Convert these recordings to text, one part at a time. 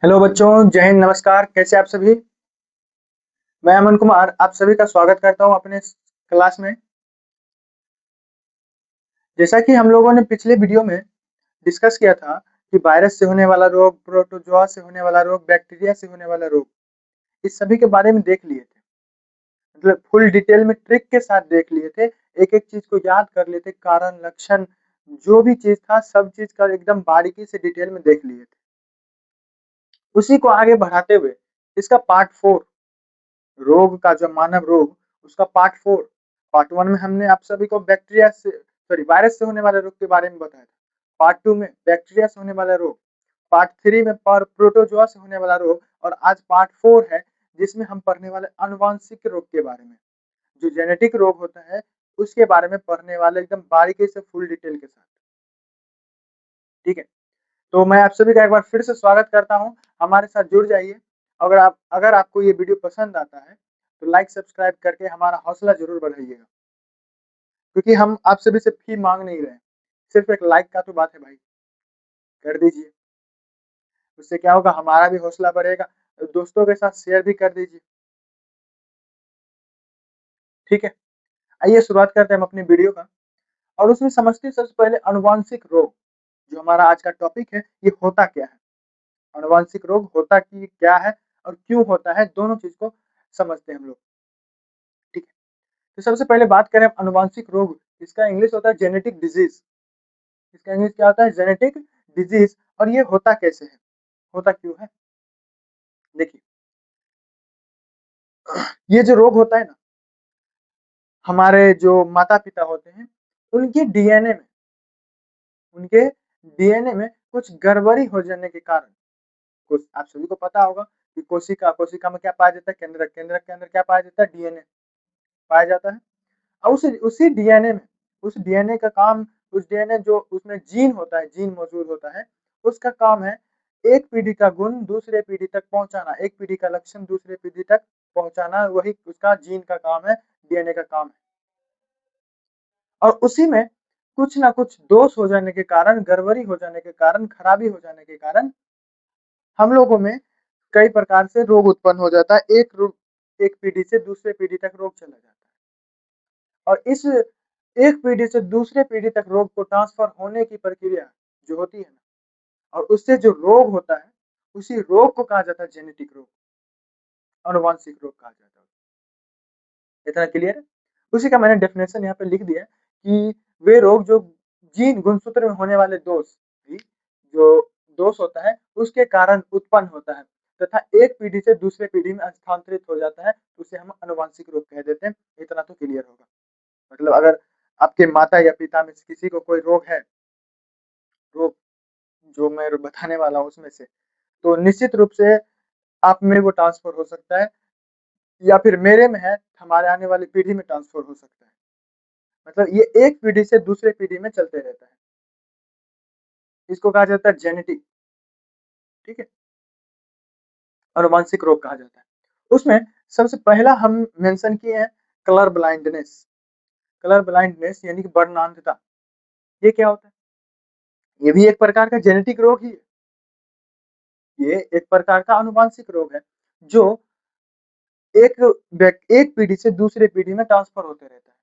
Hello बच्चों, जय हिंद, नमस्कार। कैसे आप सभी? मैं अमन कुमार आप सभी का स्वागत करता हूं अपने इस क्लास में। जैसा कि हम लोगों ने पिछले वीडियो में डिस्कस किया था कि वायरस से होने वाला रोग, प्रोटोजोआ से होने वाला रोग, बैक्टीरिया से होने वाला रोग, इस सभी के बारे में देख लिए थे। मतलब फुल डिटेल में ट्रिक के साथ देख लिए थे। एक-एक चीज को याद कर लिए थे, कारण, लक्षण, जो भी चीज था सब चीज का एकदम बारीकी से डिटेल में देख लिए थे। उसी को आगे बढ़ाते हुए इसका पार्ट 4, रोग का जो मानव रोग, उसका पार्ट 4, पार्ट 1 में हमने आप सभी को बैक्टीरिया से वायरस से होने वाले रोग के बारे में बताया था। पार्ट 2 में बैक्टीरिया से होने वाला रोग, पार्ट 3 में प्रोटोजोआ से होने वाला रोग, और आज पार्ट 4 है जिसमें हम पढ़ने वाले आनुवांशिक रोग के बारे में। जो जेनेटिक रोग होता है उसके बारे में पढ़ने वाले एकदम बारीकी से फुल डिटेल के साथ। ठीक है, तो मैं आप सभी का एक बार फिर से स्वागत करता हूं। हमारे साथ जुड़ जाइए। अगर आपको ये वीडियो पसंद आता है तो लाइक सब्सक्राइब करके हमारा हौसला जरूर बढ़ाइएगा, क्योंकि हम आप सभी से फी मांग नहीं रहे हैं। सिर्फ एक लाइक का तो बात है भाई, कर दीजिए। उससे क्या होगा, हमारा भी हौसला बढ़ेगा। दोस्तों के साथ शेयर भी कर दीजिए। ठीक है, आइए शुरुआत करते हैं हम अपनी वीडियो का, और उसमें समझते हैं सबसे पहले अनुवांशिक रोग। जो हमारा आज का टॉपिक है, ये होता क्या है, अनुवांशिक रोग होता की क्या है और क्यों होता है, दोनों चीज को समझते हैं हम लोग। ठीक है, तो सबसे पहले बात करें अनुवांशिक रोग। इसका इंग्लिश होता है जेनेटिक डिजीज। इसका इंग्लिश क्या होता है? Genetic disease. और ये होता कैसे है, होता क्यों है? देखिए, ये जो रोग होता है ना, हमारे जो माता पिता होते हैं उनके डीएनए में उनके डीएनए में कुछ गड़बड़ी हो जाने के कारण, कुछ आप सभी को पता होगा कि कोशिका में क्या पाया जाता है? केंद्रक। केंद्रक के अंदर क्या पाया जाता है? डीएनए पाया जाता है। और उसी डीएनए में, उस डीएनए का काम, उस डीएनए जो उसमें जीन होता है, जीन मौजूद होता है, उसका काम है एक पीढ़ी का गुण दूसरे पीढ़ी तक पहुंचाना, एक पीढ़ी का लक्षण दूसरे पीढ़ी तक पहुंचाना, वही उसका जीन का काम है, डीएनए का काम है। और उसी में कुछ ना कुछ दोष हो जाने के कारण, गड़बड़ी हो जाने के कारण, खराबी हो जाने के कारण हम लोगों में कई प्रकार से रोग उत्पन्न हो जाता है। एक पीढ़ी से दूसरे पीढ़ी तक रोग चला जाता है। और इस एक पीढ़ी से दूसरे पीढ़ी तक रोग को ट्रांसफर होने की प्रक्रिया जो होती है ना, और उससे जो रोग होता है, उसी रोग को कहा जाता है जेनेटिक रोग, आनुवांशिक रोग कहा जाता है। इतना क्लियर है? उसी का मैंने डेफिनेशन यहाँ पे लिख दिया है कि वे रोग जो जीन गुणसूत्र में होने वाले दोष, जो दोष होता है उसके कारण उत्पन्न होता है तथा एक पीढ़ी से दूसरे पीढ़ी में स्थानांतरित हो जाता है, उसे हम आनुवांशिक रोग कह देते हैं। इतना तो क्लियर होगा। मतलब अगर आपके माता या पिता में से किसी को कोई रोग है, रोग जो मैं बताने वाला हूँ उसमें से, तो निश्चित रूप से आप में वो ट्रांसफर हो सकता है, या फिर मेरे में है, हमारे आने वाली पीढ़ी में ट्रांसफर हो सकता है। मतलब ये एक पीढ़ी से दूसरे पीढ़ी में चलते रहता है। इसको कहा जाता है जेनेटिक। ठीक है, आनुवांशिक रोग कहा जाता है। उसमें सबसे पहला हम मेंशन किए हैं कलर ब्लाइंडनेस। कलर ब्लाइंडनेस यानी कि वर्णांधता। ये क्या होता है? ये भी एक प्रकार का जेनेटिक रोग ही है। ये एक प्रकार का आनुवांशिक रोग है जो एक पीढ़ी से दूसरे पीढ़ी में ट्रांसफर होते रहता है।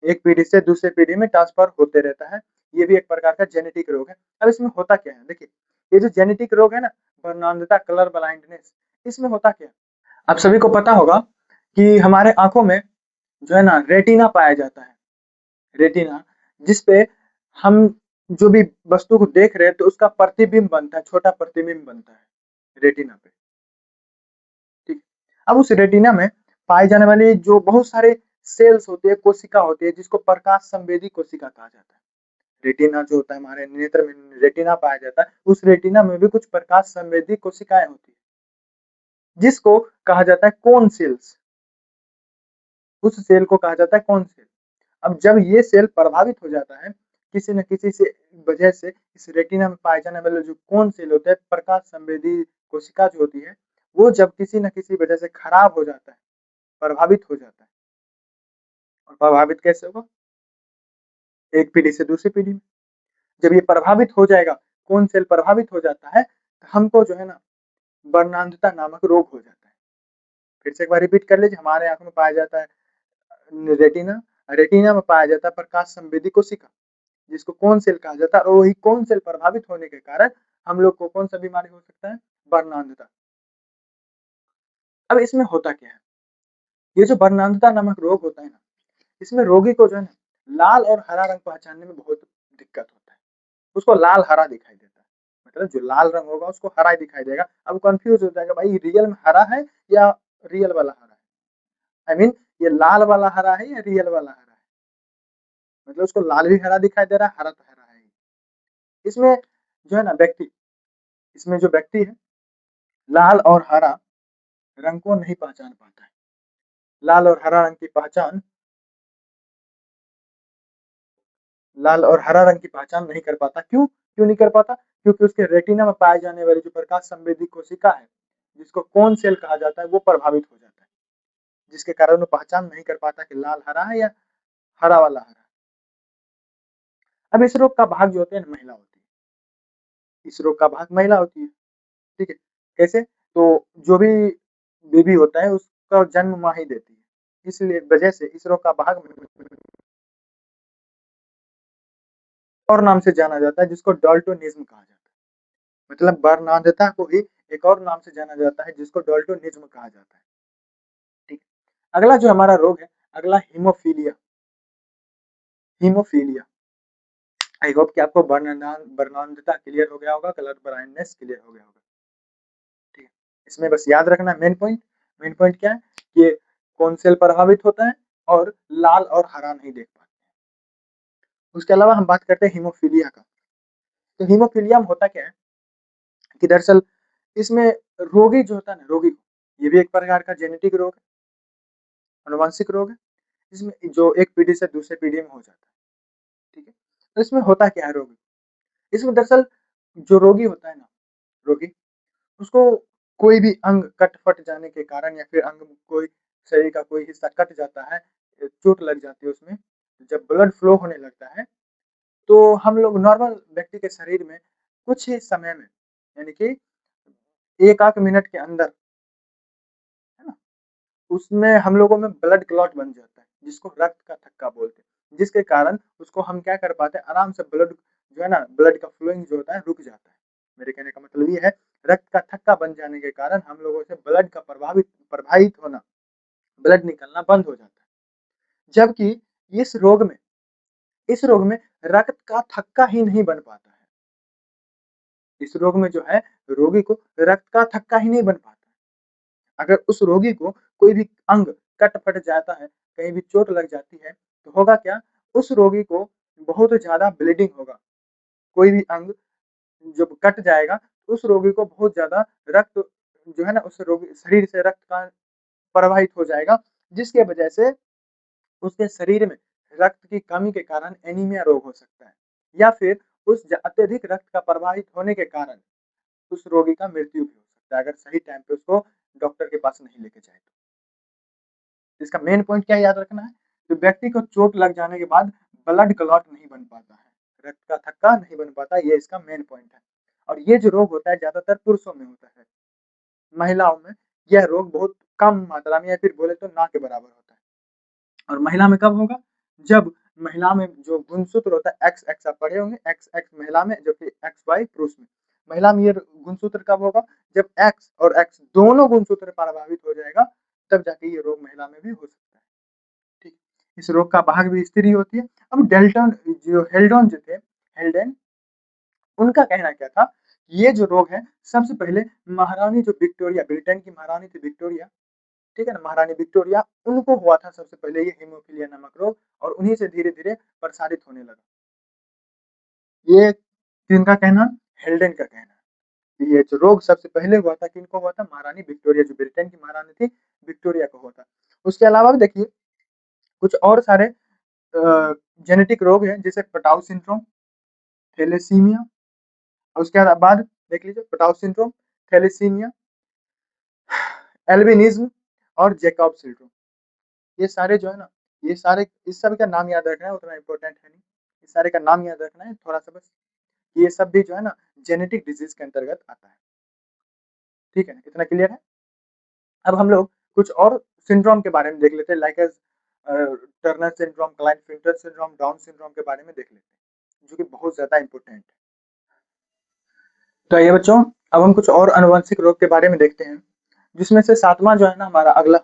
एक पीढ़ी से दूसरे पीढ़ी में ट्रांसफर होते रहता है। ये भी एक प्रकार का जेनेटिक रोग है। अब इसमें होता क्या है? देखिए, ये जो जेनेटिक रोग है ना, वर्णांधता, कलर ब्लाइंडनेस, इसमें होता क्या है? आप सभी को पता होगा कि हमारे आंखों में जो है ना रेटिना पाया जाता है। रेटिना, जिसपे हम जो भी वस्तु को देख रहे हैं तो उसका प्रतिबिंब बनता है, छोटा प्रतिबिंब बनता है रेटिना पे। ठीक, अब उस रेटिना में पाए जाने वाले जो बहुत सारे सेल्स होते हैं, कोशिका होती है, जिसको प्रकाश संवेदी कोशिका कहा जाता है। रेटिना जो होता है, हमारे नेत्र में रेटिना पाया जाता है, उस रेटिना में भी कुछ प्रकाश संवेदी कोशिकाएं होती है, जिसको कहा जाता है कोन सेल्स। उस सेल को कहा जाता है कोन सेल। अब जब ये सेल प्रभावित हो जाता है किसी न किसी से वजह से, इस रेटिना में पाए जाने वाले जो कोन सेल होते हैं, प्रकाश संवेदी कोशिका जो होती है, वो जब किसी न किसी वजह से खराब हो जाता है, प्रभावित हो जाता है। और प्रभावित कैसे होगा? एक पीढ़ी से दूसरी पीढ़ी में। जब ये प्रभावित हो जाएगा कौन सेल प्रभावित हो जाता है, तो हमको जो है ना वर्णांधता नामक रोग हो जाता है। फिर से एक बार रिपीट कर लीजिए, हमारे आंखों में पाया जाता है रेटिना, रेटिना में पाया जाता है प्रकाश संवेदी कोशिका, जिसको कौन सेल कहा जाता है, और वही कौन सेल प्रभावित होने के कारण हम लोग को कौन सा बीमारी हो सकता है, वर्णांधता। अब इसमें होता क्या है, ये जो वर्णांधता नामक रोग होता है ना, इसमें रोगी को जो है ना लाल और हरा रंग पहचानने में बहुत दिक्कत होता है। उसको लाल हरा दिखाई देता है, मतलब जो लाल रंग होगा उसको हरा ही दिखाई देगा। अब कंफ्यूज हो जाएगा, भाई रियल में हरा है या रियल वाला हरा है, आई मीन ये लाल वाला हरा है या रियल वाला हरा है। मतलब उसको लाल भी हरा दिखाई दे रहा है, हरा तो हरा है ही। इसमें जो है ना व्यक्ति, इसमें जो व्यक्ति है लाल और हरा रंग को नहीं पहचान पाता है। लाल और हरा रंग की पहचान, लाल और हरा रंग की पहचान नहीं कर पाता। क्यों क्यों नहीं कर पाता? क्योंकि उसके रेटिना में पाए जाने वाली जो प्रकाश संवेदी कोशिका है, जिसको कोन सेल कहा जाता है, वो प्रभावित हो जाता है, जिसके कारण वो पहचान नहीं कर पाता कि लाल हरा है या हरा वाला हरा है। अब इस रोग का भाग जो होते हैं महिला होती है, इस रोग का भाग महिला होती है, ठीक है। कैसे? तो जो भी बेबी होता है उसका जन्म माँ ही देती है, इसलिए वजह से इस रोग का भाग और नाम से जाना जाता है, जिसको डाल्टोनिज्म कहा जाता है। मतलब वर्णांधता को ही एक और नाम से जाना जाता है, जिसको डाल्टोनिज्म कहा जाता है, ठीक है। अगला जो हमारा रोग है, अगला हीमोफीलिया। हीमोफीलिया, आई होप कि आपको वर्णांधता क्लियर हो गया होगा, कलर ब्लाइंडनेस क्लियर हो गया होगा, ठीक है। इसमें बस याद रखना मेन पॉइंट क्या है कि कौन सेल प्रभावित होता है और लाल और हरा नहीं देख पाते। उसके अलावा हम बात करते हैं हीमोफीलिया का। तो हीमोफीलिया में होता क्या है कि दरअसल इसमें रोगी जो होता है ना, रोगी को ये भी एक प्रकार का जेनेटिक रोग है, अनुवांशिक रोग है। इसमें जो एक पीढ़ी से दूसरे पीढ़ी में हो जाता है, ठीक है। तो इसमें होता क्या है रोगी, इसमें दरअसल जो रोगी होता है ना, रोगी उसको कोई भी अंग कट फट जाने के कारण या फिर अंग कोई शरीर का कोई हिस्सा कट जाता है, चोट लग जाती है उसमें, जब ब्लड फ्लो होने लगता है, तो हम लोग नॉर्मल व्यक्ति के शरीर में कुछ ही समय में, यानी कि एक आध मिनट के अंदर, है ना, उसमें हम लोगों में ब्लड क्लॉट बन जाता है, जिसको रक्त का थक्का बोलते हैं, जिसके कारण उसको हम क्या कर पाते हैं, आराम से ब्लड जो है ना, ब्लड का फ्लोइंग जो होता है रुक जाता है। मेरे कहने का मतलब ये है, रक्त का थक्का बन जाने के कारण हम लोगों से ब्लड का प्रवाहित होना, ब्लड निकलना बंद हो जाता है। जबकि इस रोग में, इस रोग में रक्त का थक्का ही नहीं बन पाता है। इस रोग में जो है, रोगी को रक्त का थक्का ही नहीं बन पाता है। अगर उस रोगी को कोई भी अंग कट फट जाता है, कहीं भी चोट लग जाती है, तो होगा क्या, उस रोगी को बहुत ज़्यादा ब्लीडिंग होगा। कोई भी अंग जब कट जाएगा, तो उस रोगी को बहुत ज़्यादा रक्त जो है ना, उस रोगी शरीर से रक्त का प्रवाहित हो जाएगा, जिसके वजह से उसके शरीर में रक्त की कमी के कारण एनीमिया रोग हो सकता है, या फिर उस अत्यधिक रक्त का प्रवाहित होने के कारण उस रोगी का मृत्यु भी हो सकता है, अगर सही टाइम पे उसको डॉक्टर के पास नहीं लेके जाए तो। इसका मेन पॉइंट क्या याद रखना है, तो व्यक्ति को चोट लग जाने के बाद ब्लड क्लॉट नहीं बन पाता है, रक्त का थक्का नहीं बन पाता, ये इसका मेन पॉइंट है। और ये जो रोग होता है ज्यादातर पुरुषों में होता है, महिलाओं में यह रोग बहुत कम मात्रा में या फिर बोले तो ना के बराबर होता है। और महिला में कब होगा, जब महिला में जो गुणसूत्र होता है एक्स एक्स, आप पढ़े होंगे, एक्स एक्स महिला में, जबकि एक्स वाई पुरुष में। महिला में ये गुणसूत्र कब होगा, जब एक्स और एक्स दोनों गुणसूत्र प्रभावित हो जाएगा, तब जाके ये रोग महिला में भी हो सकता है, ठीक। इस रोग का भाग भी स्त्री होती है। अब डेल्टन जो हेल्डन जो थे, हेल्डेन, उनका कहना क्या था, ये जो रोग है सबसे पहले महारानी जो विक्टोरिया, ब्रिटेन की महारानी थी विक्टोरिया, ठीक है ना, महारानी विक्टोरिया, उनको हुआ था सबसे पहले ये हीमोफीलिया नामक रोग, और उन्हीं से धीरे धीरे प्रसारित होने लगा। ये किनका कहना, हेल्डेन का कहना है। ये जो रोग सबसे पहले हुआ था, किनको हुआ था, महारानी विक्टोरिया, जो ब्रिटेन की महारानी थी विक्टोरिया को हुआ था। उसके अलावा भी देखिए कुछ और सारे जेनेटिक रोग हैं, जैसे पटाउ सिंड्रोम, थैलेसीमिया, और उसके बाद देख लीजिए पटाउ सिंड्रोम, थैलेसीमिया, एल्बिनिज्म और जैकब सिंड्रोम। ये सारे जो है ना, ये सारे, इस सभी का नाम याद रखना है, उतना इम्पोर्टेंट है नहीं, इस सारे का नाम याद रखना है थोड़ा सा बस। ये सब भी जो है ना जेनेटिक डिजीज के अंतर्गत आता है। ठीक है, इतना क्लियर है। अब हम लोग कुछ और सिंड्रोम के बारे में देख लेते हैं, like as Turner syndrome, Klinefelter syndrome, Down syndrome के बारे में देख लेते हैं, जो कि बहुत ज्यादा इंपॉर्टेंट है। तो ये बच्चों, अब हम कुछ और अनुवांशिक रोग के बारे में देखते हैं, जिसमें से सातवां जो है ना हमारा अगला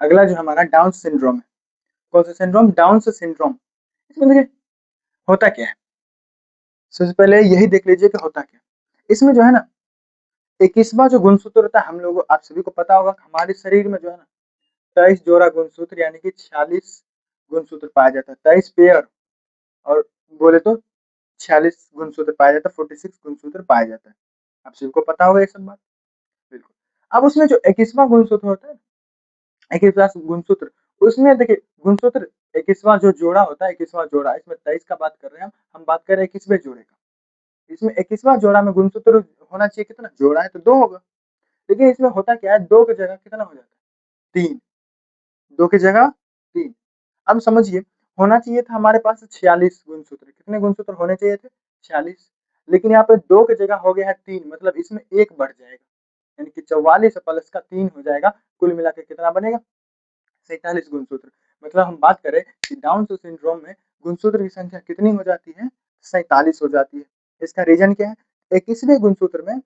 अगला जो हमारा डाउन सिंड्रोम है। कौन सा सिंड्रोम? Down syndrome. इसमें देखिए होता क्या है, सबसे पहले यही देख लीजिए कि होता क्या है। इसमें जो है ना 21वां जो गुणसूत्र होता है, हम लोग आप सभी को पता होगा हमारे शरीर में जो है ना 23 जोड़ा गुणसूत्र यानी कि 46 गुणसूत्र पाया जाता है, 23 पेयर, और बोले तो 46 गुणसूत्र पाया जाता है, 46 गुणसूत्र पाया जाता है। आप सभी को पता होगा ये सब बात, बिल्कुल। अब उसमें जो 21वां गुणसूत्र होता है, 21वां गुणसूत्र, उसमें देखिए गुणसूत्र 21वां जो जोड़ा होता है, 21वां जोड़ा, इसमें 23 का बात कर रहे हैं हम बात कर रहे हैं 21वें जोड़े का। इसमें 21वां जोड़ा में गुणसूत्र होना चाहिए कितना? जोड़ा है तो 2 होगा, लेकिन इसमें होता क्या है, 2 की जगह कितना हो जाता है? 3। 2 की जगह 3। अब समझिए, होना चाहिए था हमारे पास 46 गुणसूत्र। कितने गुणसूत्र होने चाहिए थे? 46। लेकिन यहाँ पे 2 की जगह हो गया है 3, मतलब इसमें 1 बढ़ जाएगा, यानी कि 44 प्लस का 3 हो जाएगा, कुल मिला के कितना बनेगा? 47 गुणसूत्र। मतलब हम बात करें कि डाउन सिंड्रोम में गुणसूत्र की संख्या कितनी हो जाती है? 47 हो जाती है। इसका रीजन क्या है? 21वें गुणसूत्र में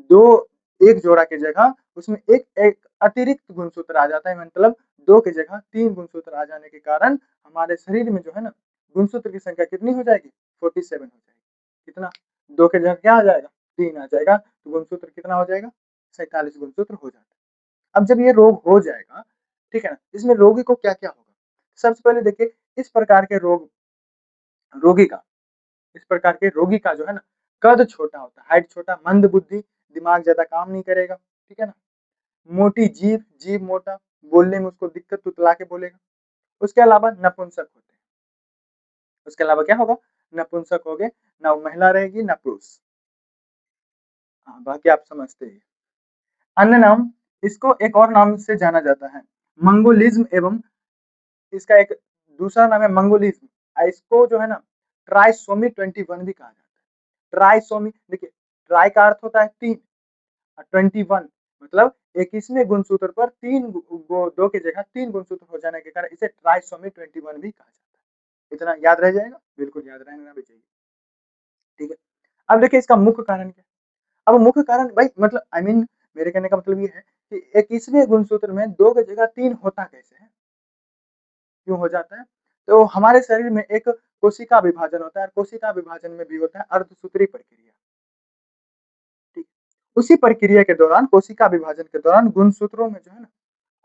दो एक जोड़ा की जगह उसमें एक एक अतिरिक्त गुणसूत्र आ जाता है, मतलब 2 की जगह 3 गुणसूत्र आ जाने के कारण हमारे शरीर में जो है ना गुणसूत्र की संख्या कितनी हो जाएगी? 47 हो जाएगी। कितना? 2 की जगह क्या आ जाएगा? 3 आ जाएगा, तो गुणसूत्र कितना हो जाएगा? 47 गुणसूत्र हो जाता है। अब जब ये रोग हो जाएगा, ठीक है ना, इसमें रोगी को क्या-क्या होगा? सबसे पहले देखिए, इस प्रकार के रोगी का इस प्रकार के रोगी का जो है ना कद छोटा होता है, हाइट छोटा, मंद बुद्धि, दिमाग ज़्यादा काम नहीं करेगा, ठीक है ना? मोटी जीभ, जीभ मोटा, बोलने में उसको दिक्कत, तुतला के बोलेगा। उसके अलावा नपुंसक होते हैं। उसके अलावा क्या होगा? नपुंसक हो गए, ना महिला रहेगी, ना पुरुष। हाँ, बाकी आप समझते ही हैं। अन्य नाम, इसको एक और नाम से जाना जाता है, मंगोलिज्म, एवं इसका एक दूसरा नाम है मंगोलिज्म। इसको जो है ना ट्राइसोमी 21 भी कहा जाता है। ट्राइसोमी देखिए, ट्राई का अर्थ होता है 3 और 21 मतलब 21वें गुणसूत्र पर 3 2 की जगह 3 गुणसूत्र हो जाने के कारण इसे ट्राइसोमी 21 भी कहा जाता है। इतना याद रह जाएगा? बिल्कुल याद रहना भी चाहिए। ठीक है। अब देखिए इसका मुख्य कारण क्या है? अब मुख्य कारण भाई मतलब आई मीन मेरे कहने का मतलब ये है कि 21वें गुणसूत्र में 2 की जगह 3 होता कैसे है? क्यों हो जाता है? तो हमारे शरीर में एक कोशिका विभाजन होता है, कोशिका विभाजन में भी होता है अर्धसूत्री प्रक्रिया। ठीक। उसी प्रक्रिया के दौरान, कोशिका विभाजन के दौरान गुणसूत्रों में जो है ना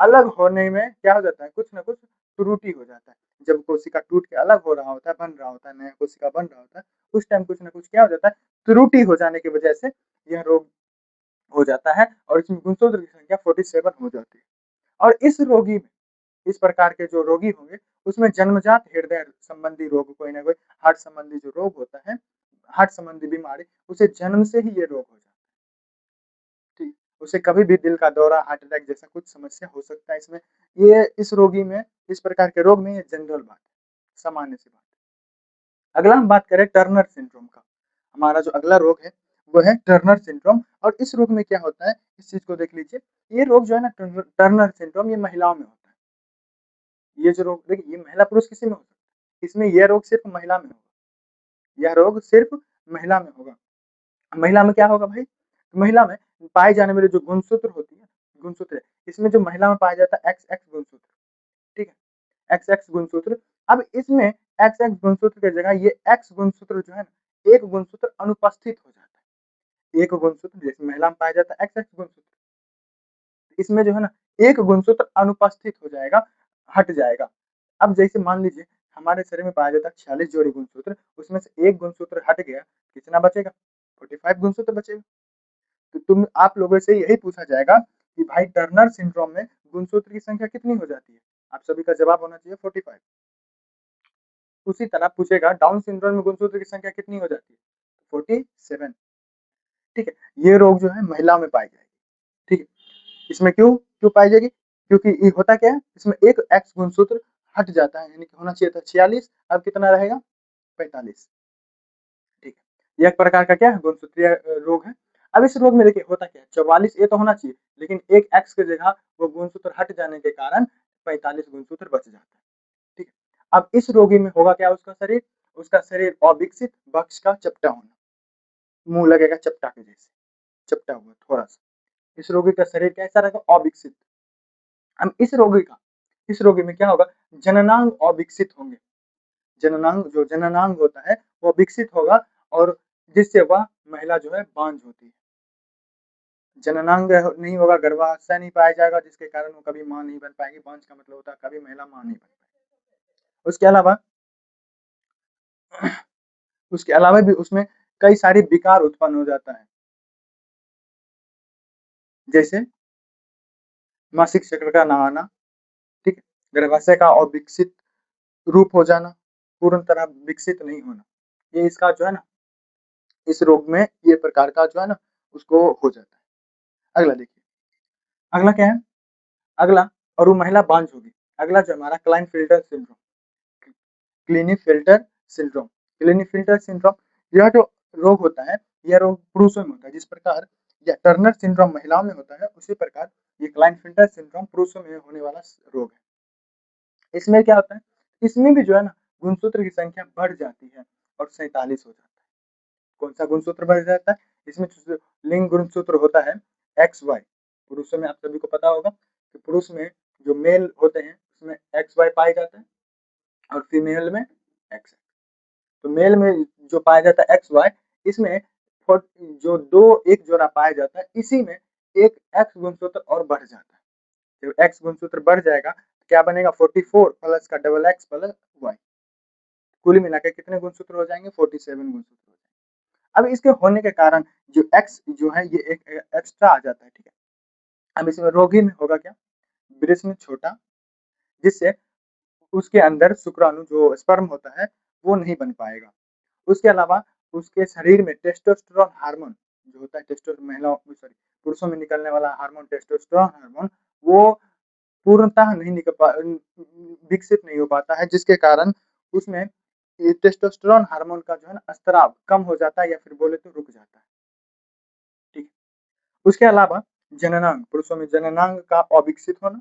अलग होने में क्या हो जाता है, कुछ ना कुछ त्रुटि हो जाता है। जब कोशिका टूट के अलग हो रहा होता है, बन रहा होता है, नया कोशिका बन रहा होता है, उस टाइम कुछ ना कुछ क्या हो जाता है, त्रुटि हो जाने की वजह से यह रोग हो जाता है और इसमें गुणसूत्र की संख्या 47 हो जाती है। और इस प्रकार के जो रोगी होंगे, उसमें जन्मजात हृदय संबंधी रोग, कोई ना कोई हार्ट संबंधी जो रोग होता है, हार्ट संबंधी बीमारी, उसे जन्म से ही ये रोग हो जाता है। ठीक, उसे कभी भी दिल का दौरा, हार्ट अटैक जैसा कुछ समस्या हो सकता है इसमें। ये इस रोगी में, इस प्रकार के रोग में ये जनरल बात है, सामान्य सी बात है। अगला हम बात करें टर्नर सिंड्रोम का। हमारा जो अगला रोग है, वो है टर्नर सिंड्रोम, और इस रोग में क्या होता है, इस चीज़ को देख लीजिए। ये रोग जो है ना टर्नर सिंड्रोम, ये महिलाओं में होता है। ये जो रोग देखिए, ये महिला पुरुष किसी में हो सकता है। इसमें यह रोग सिर्फ़ महिला में होगा। यह रोग सिर्फ़ महिला में होगा। महिला में क्या होगा भाई? महिला में पाए जाने वाले जो गुणसूत्र होती है, गुणसूत्र है, इसमें जो महिला में पाया जाता है XX गुणसूत्र, ठीक है? XX गुणसूत्र। अब इसमें XX गुणसूत्र की जगह ये X गुणसूत्र जो है ना, एक गुणसूत्र अनुपस्थित हो जाता है। एक गुणसूत्र जैसे महिला में पाया जाता है XX गुणसूत्र, इसमें जो है ना एक गुणसूत्र अनुपस्थित हो जाएगा, हट जाएगा। अब जैसे मान लीजिए हमारे शरीर में पाया जाता है 46 जोड़ी गुणसूत्र, उसमें से एक गुणसूत्र हट गया, कितना बचेगा? 45 गुणसूत्र बचेगा। तो तुम आप लोगों से यही पूछा जाएगा कि भाई टर्नर सिंड्रोम में गुणसूत्र की संख्या कितनी हो जाती है? आप सभी का जवाब होना चाहिए 45। उसी तरह पूछेगा डाउन सिंड्रोम में गुणसूत्र की संख्या कितनी हो जाती है? 47। ठीक है। ये रोग जो है महिला में पाई जाएगी। ठीक है। इसमें क्यों पाई जाएगी? क्योंकि ये होता क्या है, इसमें एक एक्स गुणसूत्र हट जाता है, यानी कि होना चाहिए था 46, अब कितना रहेगा? 45। ठीक है। ये एक प्रकार का क्या है, गुणसूत्रीय रोग है। अब इस रोग में देखिए होता क्या है, 44 ए तो होना चाहिए, लेकिन एक एक्स की जगह वो गुणसूत्र हट जाने के कारण 45 गुणसूत्र बच जाता है। ठीक है। अब इस रोगी में होगा क्या, उसका शरीर अविकसित, वक्ष का चपटा होना, मुंह लगेगा चपटा के जैसे, चपटा हुआ थोड़ा सा। इस रोगी का शरीर कैसा रहेगा, अविकसित। अब इस रोगी में क्या होगा, जननांग अविकसित होंगे। जननांग होता है वो विकसित होगा, और जिससे वह महिला जो है बांझ होती है। जननांग नहीं होगा, गर्भाशय नहीं पाया जाएगा, जिसके कारण वो कभी मां नहीं बन पाएगी। बांझ का मतलब होता है कभी महिला मां नहीं बन पाएगी। उसके अलावा भी उसमें कई सारे विकार उत्पन्न हो जाता है, जैसे मासिक चक्र का ना आना, ठीक है, गर्भाशय का अविकसित रूप हो जाना, पूर्ण तरह विकसित नहीं होना, ये इसका जो है ना, इस रोग में ये प्रकार का जो है ना उसको हो जाता है। अगला देखिए, अगला क्या है, अगला, और वो महिला बांझ होगी। अगला जो हमारा क्लाइनफिल्टर सिंड्रोम, क्लिनीफिल्टर सिंड्रोम, क्लिनीफिल्टर सिंड्रोम, यह जो रोग होता है, यह रोग पुरुषों में होता है। जिस प्रकार यह टर्नर सिंड्रोम महिलाओं में होता है, उसी प्रकार ये क्लाइनफिल्टर सिंड्रोम पुरुषों में होने वाला रोग है। इसमें क्या होता है, इसमें भी जो है ना गुणसूत्र की संख्या बढ़ जाती है और 47 हो जाता है। कौन सा गुणसूत्र बढ़ जाता है, इसमें लिंग गुणसूत्र होता है एक्स वाई। पुरुषों में आप सभी को पता होगा कि पुरुष में जो मेल होते हैं उसमें एक्स वाई पाया जाता है, और फीमेल में एक्स। तो मेल में जो पाया जाता है एक्स वाई, इसमें जो दो एक जोड़ा पाया जाता है, इसी में एक एक्स गुणसूत्र और बढ़ जाता है। जब एक्स गुणसूत्र बढ़ जाएगा तो क्या बनेगा, 44 प्लस का डबल एक्स प्लस वाई, कुल मिलाकर कितने गुणसूत्र हो जाएंगे, 47 गुणसूत्र हो जाएंगे। अब इसके होने के कारण जो एक्स जो है ये एक एक्स्ट्रा आ जाता है, ठीक है। अब इसमें रोगी में होगा क्या, वृषण छोटा, जिससे उसके अंदर शुक्राणु जो स्पर्म होता है वो नहीं बन पाएगा। उसके अलावा उसके शरीर में टेस्टोस्टेरोन हार्मोन जो होता है, पुरुषों में निकलने वाला हार्मोन टेस्टोस्टेरोन हार्मोन, वो पूर्णतः नहीं विकसित नहीं हो पाता है, जिसके कारण उसमें ये टेस्टोस्टेरोन हार्मोन का जो है ना स्त्राव कम हो जाता है, या फिर बोले तो रुक जाता है। ठीक। उसके अलावा जननांग, पुरुषों में जननांग का अविकसित होना।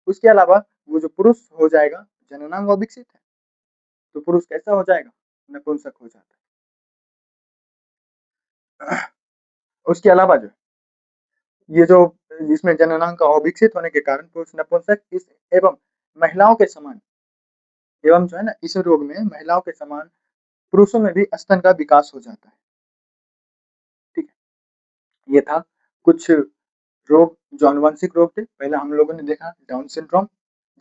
उसके अलावा वो जो पुरुष हो जाएगा, जननांग अविकसित है तो पुरुष कैसा हो जाएगा, नपुंसक हो जाता है। उसके अलावा जो ये जो इसमें जननांग का अविकसित होने के कारण पुरुष नपुंसक, इस एवं महिलाओं के समान, एवं जो है ना इस रोग में महिलाओं के समान पुरुषों में भी स्तन का विकास हो जाता है। ठीक है, ये था कुछ रोग जो आनुवंशिक रोग थे। पहले हम लोगों ने देखा डाउन सिंड्रोम,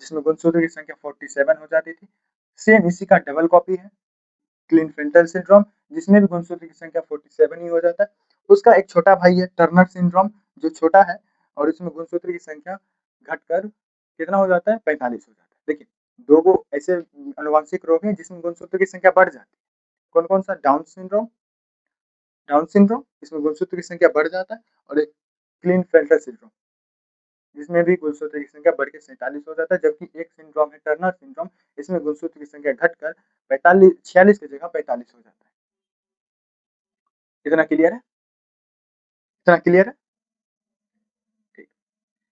जिसमें गुणसूत्र की संख्या 47 हो जाती थी। सेम इसी का डबल कॉपी है क्लिनफेल्टर सिंड्रोम, जिसमें भी गुणसूत्र की संख्या 47 ही हो जाता है। उसका एक छोटा भाई है टर्नर सिंड्रोम, जो छोटा है, और इसमें गुणसूत्र की संख्या घटकर कितना हो जाता है, 45 हो जाता है। देखिए, दो ऐसे आनुवंशिक रोग हैं जिसमें गुणसूत्र की संख्या बढ़ जाती है। कौन कौन सा, डाउन सिंड्रोम इसमें गुणसूत्र की संख्या बढ़ जाता है, और एक क्लिनफेल्टर सिंड्रोम जिसमें भी गुणसूत्र की संख्या बढ़ के 47 हो जाता है। जबकि एक सिंड्रोम है टर्नर सिंड्रोम, इसमें गुणसूत्र की संख्या घटकर 46 की जगह 45 हो जाता है। इतना क्लियर है, इतना क्लियर है। ठीक,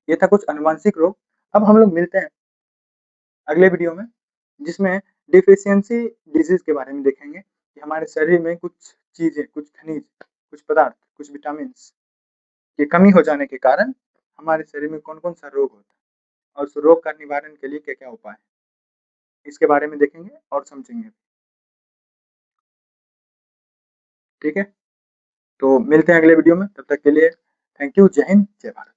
ये था कुछ अनुवांशिक रोग। अब हम लोग मिलते हैं अगले वीडियो में, जिसमें डिफिशियंसी डिजीज के बारे में देखेंगे कि हमारे शरीर में कुछ चीजें, कुछ खनिज, कुछ पदार्थ, कुछ विटामिन की कमी हो जाने के कारण हमारे शरीर में कौन कौन सा रोग होता है, और उस रोग का निवारण के लिए क्या क्या उपाय है, इसके बारे में देखेंगे और समझेंगे। ठीक है, तो मिलते हैं अगले वीडियो में, तब तक के लिए थैंक यू, जय हिंद, जय भारत।